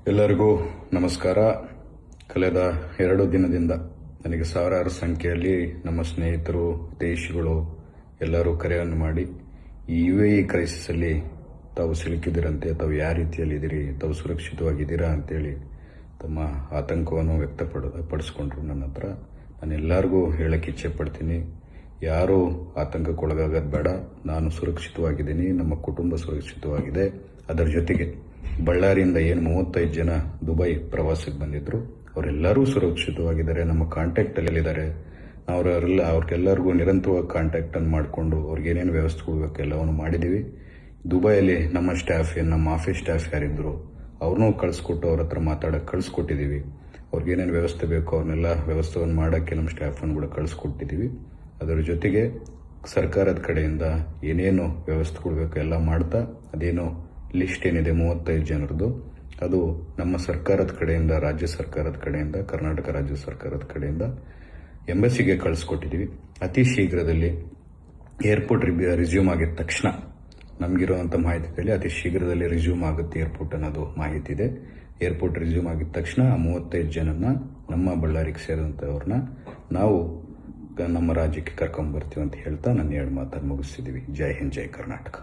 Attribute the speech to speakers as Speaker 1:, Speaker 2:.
Speaker 1: ಎಲ್ಲರಿಗೂ ನಮಸ್ಕಾರ. ಕಳೆದ 2 ದಿನದಿಂದ ನನಗೆ ಸಾವಿರಾರು ಸಂಖ್ಯೆಯಲ್ಲಿ ನಮ್ಮ ಸ್ನೇಹಿತರು, ದೇಶಗಳು ಎಲ್ಲರೂ ಕರೆಯನ್ನು ಮಾಡಿ ಈ UAE ಕ್ರೈಸಿಸಲ್ಲಿ ತಾವು ಸಿಲುಕಿದಿರಂತೆ, ತಾವು ಯಾವ ರೀತಿಯಲ್ಲಿದ್ದೀರಿ, ತಾವು ಸುರಕ್ಷಿತವಾಗಿದ್ದೀರಾ ಅಂತೇಳಿ ತಮ್ಮ ಆತಂಕವನ್ನು ವ್ಯಕ್ತಪಡಿಸ್ಕೊಂಡ್ರು ನನ್ನ ಹತ್ರ. ನಾನು ಎಲ್ಲರಿಗೂ ಹೇಳಕ್ಕೆ ಇಚ್ಛೆ ಪಡ್ತೀನಿ, ಯಾರೂ ಆತಂಕಕ್ಕೊಳಗಾಗೋದು ಬೇಡ. ನಾನು ಸುರಕ್ಷಿತವಾಗಿದ್ದೀನಿ, ನಮ್ಮ ಕುಟುಂಬ ಸುರಕ್ಷಿತವಾಗಿದೆ. ಅದರ ಜೊತೆಗೆ ಬಳ್ಳಾರಿಯಿಂದ ಏನು 35 ಜನ ದುಬೈ ಪ್ರವಾಸಕ್ಕೆ ಬಂದಿದ್ರು ಅವರೆಲ್ಲರೂ ಸುರಕ್ಷಿತವಾಗಿದ್ದಾರೆ, ನಮ್ಮ ಕಾಂಟ್ಯಾಕ್ಟಲ್ಲಿದ್ದಾರೆ. ಅವ್ರಿಗೆಲ್ಲರಿಗೂ ನಿರಂತರವಾಗಿ ಕಾಂಟ್ಯಾಕ್ಟನ್ನು ಮಾಡಿಕೊಂಡು ಅವ್ರಿಗೆ ಏನೇನು ವ್ಯವಸ್ಥೆಗಳು ಬೇಕು ಎಲ್ಲವನ್ನು ಮಾಡಿದ್ದೀವಿ. ದುಬೈಯಲ್ಲಿ ನಮ್ಮ ಸ್ಟಾಫ್ ನಮ್ಮ ಆಫೀಸ್ ಸ್ಟಾಫ್ ಯಾರಿದ್ರು ಅವ್ರನ್ನೂ ಕಳಿಸ್ಕೊಟ್ಟು ಅವ್ರ ಹತ್ರ ಮಾತಾಡೋಕೆ ಕಳಿಸ್ಕೊಟ್ಟಿದ್ದೀವಿ. ಅವ್ರಿಗೇನೇನು ವ್ಯವಸ್ಥೆ ಬೇಕು ಅವ್ರನ್ನೆಲ್ಲ ವ್ಯವಸ್ಥೆಯನ್ನು ಮಾಡೋಕ್ಕೆ ನಮ್ಮ ಸ್ಟಾಫನ್ನು ಕೂಡ ಕಳಿಸ್ಕೊಟ್ಟಿದ್ದೀವಿ. ಅದರ ಜೊತೆಗೆ ಸರ್ಕಾರದ ಕಡೆಯಿಂದ ಏನೇನು ವ್ಯವಸ್ಥೆಗಳು ಬೇಕು ಎಲ್ಲ ಮಾಡ್ತಾ, ಅದೇನೋ ಲಿಸ್ಟ್ ಏನಿದೆ 35 ಜನರದ್ದು, ಅದು ನಮ್ಮ ಸರ್ಕಾರದ ಕಡೆಯಿಂದ, ರಾಜ್ಯ ಸರ್ಕಾರದ ಕಡೆಯಿಂದ, ಕರ್ನಾಟಕ ರಾಜ್ಯ ಸರ್ಕಾರದ ಕಡೆಯಿಂದ ಎಂಬಸಿಗೆ ಕಳಿಸ್ಕೊಟ್ಟಿದ್ದೀವಿ. ಅತಿ ಶೀಘ್ರದಲ್ಲಿ ಏರ್ಪೋರ್ಟ್ ರಿಸ್ಯೂಮ್ ಆಗಿದ ತಕ್ಷಣ ನಮಗಿರುವಂಥ ಮಾಹಿತಿಯಲ್ಲಿ ಅತಿ ಶೀಘ್ರದಲ್ಲಿ ರಿಸ್ಯೂಮ್ ಆಗುತ್ತೆ ಏರ್ಪೋರ್ಟ್ ಅನ್ನೋದು ಮಾಹಿತಿ ಇದೆ. ಏರ್ಪೋರ್ಟ್ ರಿಸ್ಯೂಮ್ ಆಗಿದ ತಕ್ಷಣ 35 ಜನನ ನಮ್ಮ ಬಳ್ಳಾರಿಗೆ ಸೇರಿದಂಥವ್ರನ್ನ ನಾವು ನಮ್ಮ ರಾಜ್ಯಕ್ಕೆ ಕರ್ಕೊಂಡ್ಬರ್ತೀವಿ ಅಂತ ಹೇಳ್ತಾ ನನ್ನ 2 ಮಾತನ್ನು ಮುಗಿಸ್ತಿದ್ದೀವಿ. ಜೈ ಹಿಂದ್, ಜೈ ಕರ್ನಾಟಕ.